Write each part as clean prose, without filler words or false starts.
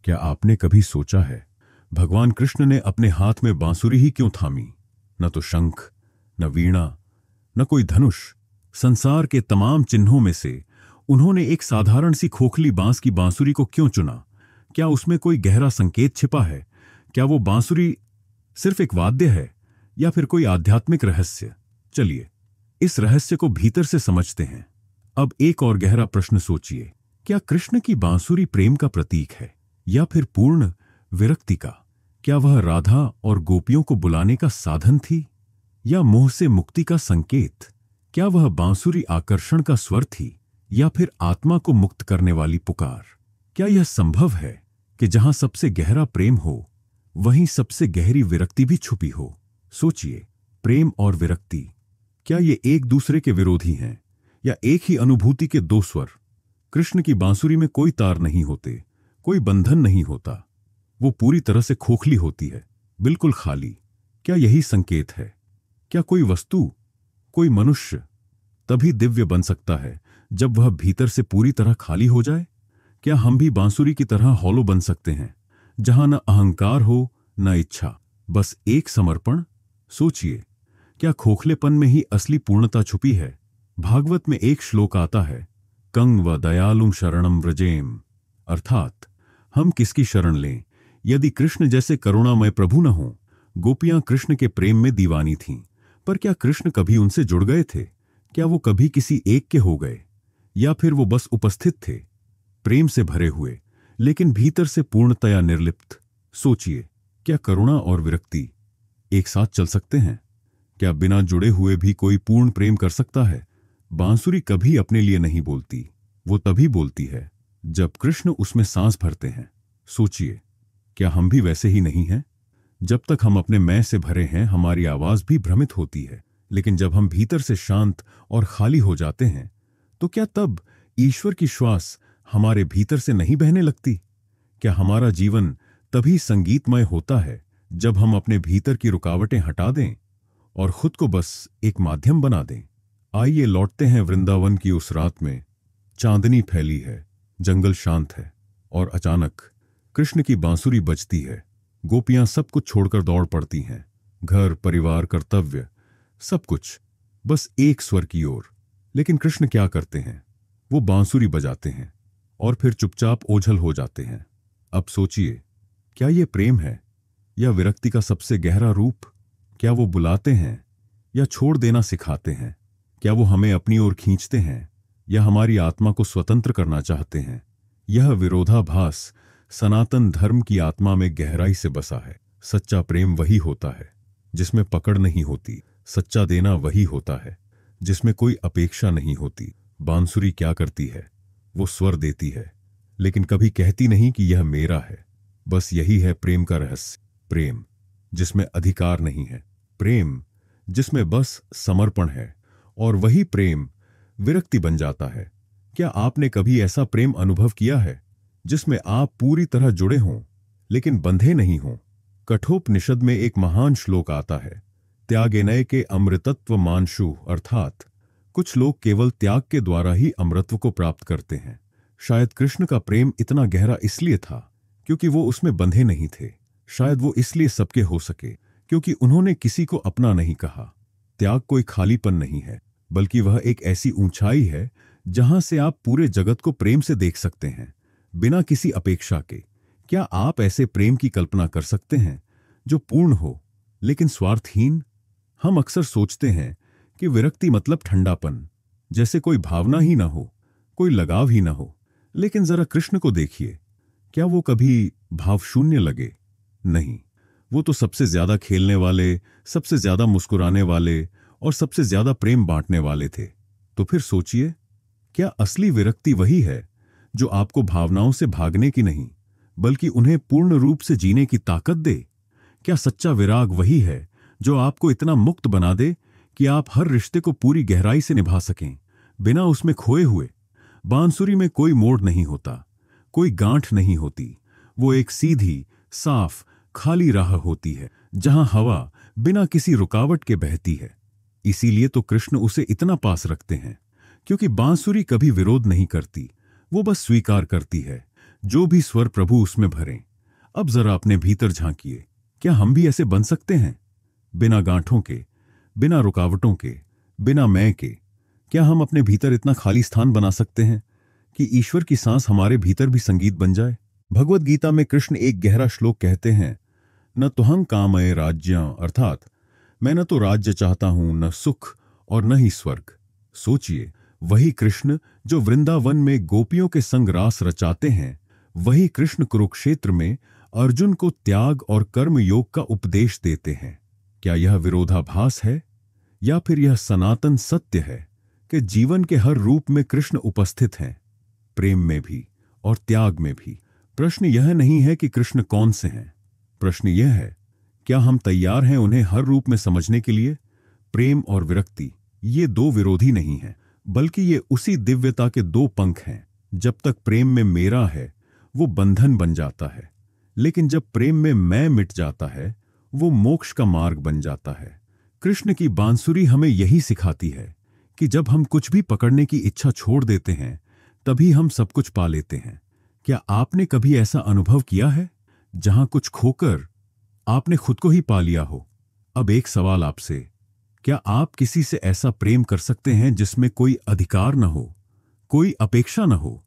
क्या आपने कभी सोचा है, भगवान कृष्ण ने अपने हाथ में बांसुरी ही क्यों थामी? न तो शंख, न वीणा, न कोई धनुष। संसार के तमाम चिन्हों में से उन्होंने एक साधारण सी खोखली बांस की बांसुरी को क्यों चुना? क्या उसमें कोई गहरा संकेत छिपा है? क्या वो बांसुरी सिर्फ एक वाद्य है या फिर कोई आध्यात्मिक रहस्य? चलिए इस रहस्य को भीतर से समझते हैं। अब एक और गहरा प्रश्न सोचिए, क्या कृष्ण की बांसुरी प्रेम का प्रतीक है या फिर पूर्ण विरक्ति का? क्या वह राधा और गोपियों को बुलाने का साधन थी या मोह से मुक्ति का संकेत? क्या वह बांसुरी आकर्षण का स्वर थी या फिर आत्मा को मुक्त करने वाली पुकार? क्या यह संभव है कि जहां सबसे गहरा प्रेम हो वहीं सबसे गहरी विरक्ति भी छुपी हो? सोचिए, प्रेम और विरक्ति, क्या ये एक दूसरे के विरोधी हैं या एक ही अनुभूति के दो स्वर? कृष्ण की बांसुरी में कोई तार नहीं होते, कोई बंधन नहीं होता। वो पूरी तरह से खोखली होती है, बिल्कुल खाली। क्या यही संकेत है? क्या कोई वस्तु, कोई मनुष्य तभी दिव्य बन सकता है जब वह भीतर से पूरी तरह खाली हो जाए? क्या हम भी बांसुरी की तरह हॉलो बन सकते हैं, जहां न अहंकार हो न इच्छा, बस एक समर्पण? सोचिए, क्या खोखलेपन में ही असली पूर्णता छुपी है? भागवत में एक श्लोक आता है, कंग व दयालुम शरणम व्रजेम, अर्थात हम किसकी शरण लें यदि कृष्ण जैसे करुणामय प्रभु न हो। गोपियां कृष्ण के प्रेम में दीवानी थीं, पर क्या कृष्ण कभी उनसे जुड़ गए थे? क्या वो कभी किसी एक के हो गए या फिर वो बस उपस्थित थे, प्रेम से भरे हुए लेकिन भीतर से पूर्णतया निर्लिप्त? सोचिए, क्या करुणा और विरक्ति एक साथ चल सकते हैं? क्या बिना जुड़े हुए भी कोई पूर्ण प्रेम कर सकता है? बांसुरी कभी अपने लिए नहीं बोलती, वो तभी बोलती है जब कृष्ण उसमें सांस भरते हैं। सोचिए, क्या हम भी वैसे ही नहीं हैं? जब तक हम अपने मैं से भरे हैं हमारी आवाज भी भ्रमित होती है, लेकिन जब हम भीतर से शांत और खाली हो जाते हैं तो क्या तब ईश्वर की श्वास हमारे भीतर से नहीं बहने लगती? क्या हमारा जीवन तभी संगीतमय होता है जब हम अपने भीतर की रुकावटें हटा दें और खुद को बस एक माध्यम बना दें? आइए लौटते हैं वृंदावन की उस रात में। चांदनी फैली है, जंगल शांत है और अचानक कृष्ण की बांसुरी बजती है। गोपियां सब कुछ छोड़कर दौड़ पड़ती हैं, घर, परिवार, कर्तव्य, सब कुछ, बस एक स्वर की ओर। लेकिन कृष्ण क्या करते हैं? वो बांसुरी बजाते हैं और फिर चुपचाप ओझल हो जाते हैं। अब सोचिए, क्या ये प्रेम है या विरक्ति का सबसे गहरा रूप? क्या वो बुलाते हैं या छोड़ देना सिखाते हैं? क्या वो हमें अपनी ओर खींचते हैं या हमारी आत्मा को स्वतंत्र करना चाहते हैं? यह विरोधाभास सनातन धर्म की आत्मा में गहराई से बसा है। सच्चा प्रेम वही होता है जिसमें पकड़ नहीं होती। सच्चा देना वही होता है जिसमें कोई अपेक्षा नहीं होती। बांसुरी क्या करती है? वो स्वर देती है, लेकिन कभी कहती नहीं कि यह मेरा है। बस यही है प्रेम का रहस्य। प्रेम जिसमें अधिकार नहीं है, प्रेम जिसमें बस समर्पण है, और वही प्रेम विरक्ति बन जाता है। क्या आपने कभी ऐसा प्रेम अनुभव किया है जिसमें आप पूरी तरह जुड़े हों लेकिन बंधे नहीं हों? कठोपनिषद में एक महान श्लोक आता है, त्यागेनय के अमृतत्व मानशु, अर्थात कुछ लोग केवल त्याग के द्वारा ही अमृतत्व को प्राप्त करते हैं। शायद कृष्ण का प्रेम इतना गहरा इसलिए था क्योंकि वो उसमें बंधे नहीं थे। शायद वो इसलिए सबके हो सके क्योंकि उन्होंने किसी को अपना नहीं कहा। त्याग कोई खालीपन नहीं है, बल्कि वह एक ऐसी ऊंचाई है जहां से आप पूरे जगत को प्रेम से देख सकते हैं, बिना किसी अपेक्षा के। क्या आप ऐसे प्रेम की कल्पना कर सकते हैं जो पूर्ण हो लेकिन स्वार्थहीन? हम अक्सर सोचते हैं कि विरक्ति मतलब ठंडापन, जैसे कोई भावना ही ना हो, कोई लगाव ही ना हो। लेकिन जरा कृष्ण को देखिए, क्या वो कभी भावशून्य लगे? नहीं, वो तो सबसे ज्यादा खेलने वाले, सबसे ज्यादा मुस्कुराने वाले और सबसे ज्यादा प्रेम बांटने वाले थे। तो फिर सोचिए, क्या असली विरक्ति वही है जो आपको भावनाओं से भागने की नहीं बल्कि उन्हें पूर्ण रूप से जीने की ताकत दे? क्या सच्चा विराग वही है जो आपको इतना मुक्त बना दे कि आप हर रिश्ते को पूरी गहराई से निभा सकें, बिना उसमें खोए हुए? बांसुरी में कोई मोड़ नहीं होता, कोई गांठ नहीं होती। वो एक सीधी, साफ, खाली राह होती है जहां हवा बिना किसी रुकावट के बहती है। इसीलिए तो कृष्ण उसे इतना पास रखते हैं, क्योंकि बांसुरी कभी विरोध नहीं करती, वो बस स्वीकार करती है। जो भी स्वर प्रभु उसमें भरें। अब जरा अपने भीतर झांकिए, क्या हम भी ऐसे बन सकते हैं? बिना गांठों के, बिना रुकावटों के, बिना मैं के। क्या हम अपने भीतर इतना खाली स्थान बना सकते हैं कि ईश्वर की सांस हमारे भीतर भी संगीत बन जाए? भगवत गीता में कृष्ण एक गहरा श्लोक कहते हैं, न तो हम कामये राज्यं, अर्थात मैं न तो राज्य चाहता हूं, न सुख और न ही स्वर्ग। सोचिए, वही कृष्ण जो वृंदावन में गोपियों के संग रास रचाते हैं, वही कृष्ण कुरुक्षेत्र में अर्जुन को त्याग और कर्म योग का उपदेश देते हैं। क्या यह विरोधाभास है या फिर यह सनातन सत्य है कि जीवन के हर रूप में कृष्ण उपस्थित हैं, प्रेम में भी और त्याग में भी? प्रश्न यह नहीं है कि कृष्ण कौन से हैं, प्रश्न यह है, क्या हम तैयार हैं उन्हें हर रूप में समझने के लिए? प्रेम और विरक्ति ये दो विरोधी नहीं हैं, बल्कि ये उसी दिव्यता के दो पंख हैं। जब तक प्रेम में मेरा है वो बंधन बन जाता है, लेकिन जब प्रेम में मैं मिट जाता है वो मोक्ष का मार्ग बन जाता है। कृष्ण की बांसुरी हमें यही सिखाती है कि जब हम कुछ भी पकड़ने की इच्छा छोड़ देते हैं तभी हम सब कुछ पा लेते हैं। क्या आपने कभी ऐसा अनुभव किया है जहां कुछ खोकर आपने खुद को ही पा लिया हो? अब एक सवाल आपसे, क्या आप किसी से ऐसा प्रेम कर सकते हैं जिसमें कोई अधिकार न हो, कोई अपेक्षा न हो?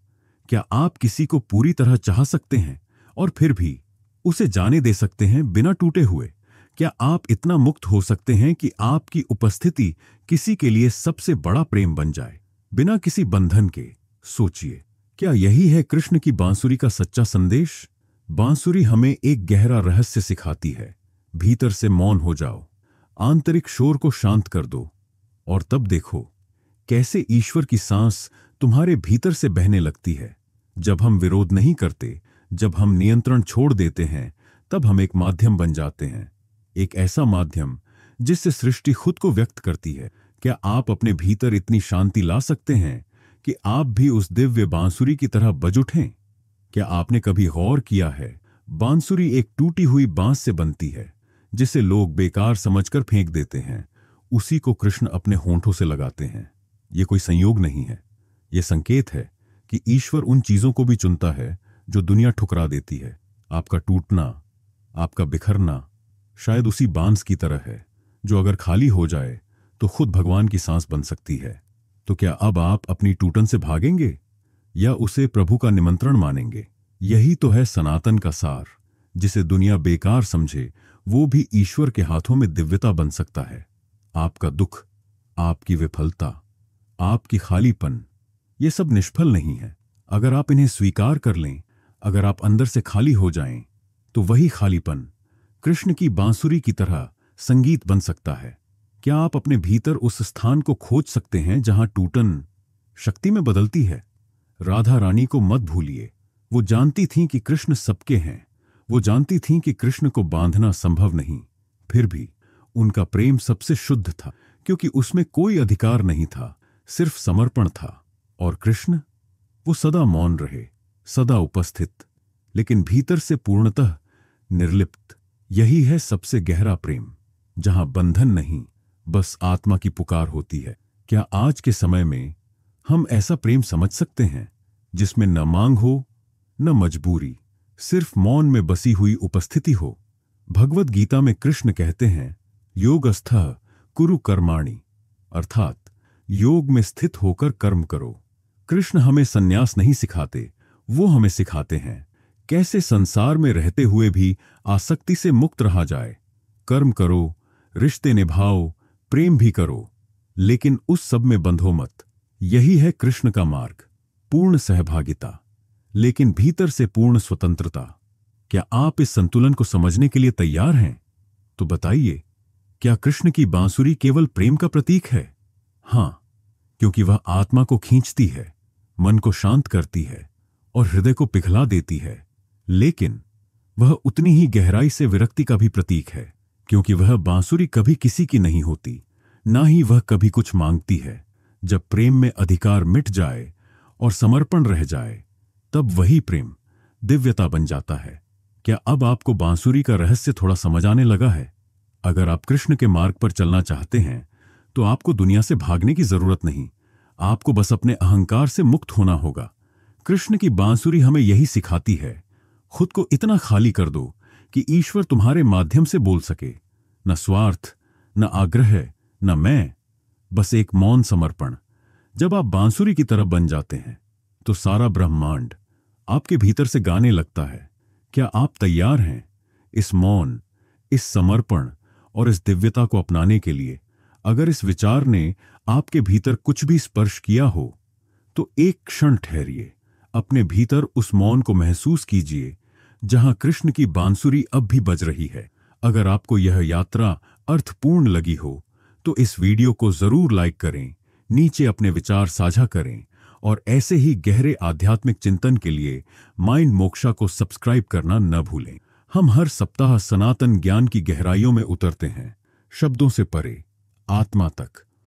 क्या आप किसी को पूरी तरह चाह सकते हैं और फिर भी उसे जाने दे सकते हैं बिना टूटे हुए? क्या आप इतना मुक्त हो सकते हैं कि आपकी उपस्थिति किसी के लिए सबसे बड़ा प्रेम बन जाए, बिना किसी बंधन के? सोचिए, क्या यही है कृष्ण की बांसुरी का सच्चा संदेश? बांसुरी हमें एक गहरा रहस्य सिखाती है। भीतर से मौन हो जाओ, आंतरिक शोर को शांत कर दो और तब देखो कैसे ईश्वर की सांस तुम्हारे भीतर से बहने लगती है। जब हम विरोध नहीं करते, जब हम नियंत्रण छोड़ देते हैं, तब हम एक माध्यम बन जाते हैं, एक ऐसा माध्यम जिससे सृष्टि खुद को व्यक्त करती है। क्या आप अपने भीतर इतनी शांति ला सकते हैं कि आप भी उस दिव्य बांसुरी की तरह बज उठें? क्या आपने कभी गौर किया है, बांसुरी एक टूटी हुई बांस से बनती है जिसे लोग बेकार समझकर फेंक देते हैं, उसी को कृष्ण अपने होंठों से लगाते हैं। यह कोई संयोग नहीं है, यह संकेत है कि ईश्वर उन चीजों को भी चुनता है जो दुनिया ठुकरा देती है। आपका टूटना, आपका बिखरना शायद उसी बांस की तरह है जो अगर खाली हो जाए तो खुद भगवान की सांस बन सकती है। तो क्या अब आप अपनी टूटन से भागेंगे या उसे प्रभु का निमंत्रण मानेंगे? यही तो है सनातन का सार। जिसे दुनिया बेकार समझे वो भी ईश्वर के हाथों में दिव्यता बन सकता है। आपका दुख, आपकी विफलता, आपकी खालीपन, ये सब निष्फल नहीं है। अगर आप इन्हें स्वीकार कर लें, अगर आप अंदर से खाली हो जाएं, तो वही खालीपन कृष्ण की बांसुरी की तरह संगीत बन सकता है। क्या आप अपने भीतर उस स्थान को खोज सकते हैं जहां टूटन शक्ति में बदलती है? राधा रानी को मत भूलिए। वो जानती थीं कि कृष्ण सबके हैं, वो जानती थीं कि कृष्ण को बांधना संभव नहीं। फिर भी उनका प्रेम सबसे शुद्ध था, क्योंकि उसमें कोई अधिकार नहीं था, सिर्फ समर्पण था। और कृष्ण, वो सदा मौन रहे, सदा उपस्थित, लेकिन भीतर से पूर्णतः निर्लिप्त। यही है सबसे गहरा प्रेम, जहां बंधन नहीं, बस आत्मा की पुकार होती है। क्या आज के समय में हम ऐसा प्रेम समझ सकते हैं जिसमें न मांग हो, न मजबूरी, सिर्फ मौन में बसी हुई उपस्थिति हो? भगवत गीता में कृष्ण कहते हैं, योगस्थः कुरु कर्माणि, अर्थात योग में स्थित होकर कर्म करो। कृष्ण हमें संन्यास नहीं सिखाते, वो हमें सिखाते हैं कैसे संसार में रहते हुए भी आसक्ति से मुक्त रहा जाए। कर्म करो, रिश्ते निभाओ, प्रेम भी करो, लेकिन उस सब में बंधो मत। यही है कृष्ण का मार्ग, पूर्ण सहभागिता, लेकिन भीतर से पूर्ण स्वतंत्रता। क्या आप इस संतुलन को समझने के लिए तैयार हैं? तो बताइए, क्या कृष्ण की बांसुरी केवल प्रेम का प्रतीक है? हां, क्योंकि वह आत्मा को खींचती है, मन को शांत करती है और हृदय को पिघला देती है। लेकिन वह उतनी ही गहराई से विरक्ति का भी प्रतीक है, क्योंकि वह बांसुरी कभी किसी की नहीं होती, ना ही वह कभी कुछ मांगती है। जब प्रेम में अधिकार मिट जाए और समर्पण रह जाए, तब वही प्रेम दिव्यता बन जाता है। क्या अब आपको बांसुरी का रहस्य थोड़ा समझ आने लगा है? अगर आप कृष्ण के मार्ग पर चलना चाहते हैं तो आपको दुनिया से भागने की जरूरत नहीं, आपको बस अपने अहंकार से मुक्त होना होगा। कृष्ण की बांसुरी हमें यही सिखाती है, खुद को इतना खाली कर दो कि ईश्वर तुम्हारे माध्यम से बोल सके। न स्वार्थ, न आग्रह, न मैं, बस एक मौन समर्पण। जब आप बांसुरी की तरह बन जाते हैं तो सारा ब्रह्मांड आपके भीतर से गाने लगता है। क्या आप तैयार हैं इस मौन, इस समर्पण और इस दिव्यता को अपनाने के लिए? अगर इस विचार ने आपके भीतर कुछ भी स्पर्श किया हो तो एक क्षण ठहरिए, अपने भीतर उस मौन को महसूस कीजिए जहां कृष्ण की बांसुरी अब भी बज रही है। अगर आपको यह यात्रा अर्थपूर्ण लगी हो तो इस वीडियो को जरूर लाइक करें, नीचे अपने विचार साझा करें और ऐसे ही गहरे आध्यात्मिक चिंतन के लिए माइंड मोक्षा को सब्सक्राइब करना न भूलें। हम हर सप्ताह सनातन ज्ञान की गहराइयों में उतरते हैं, शब्दों से परे, आत्मा तक।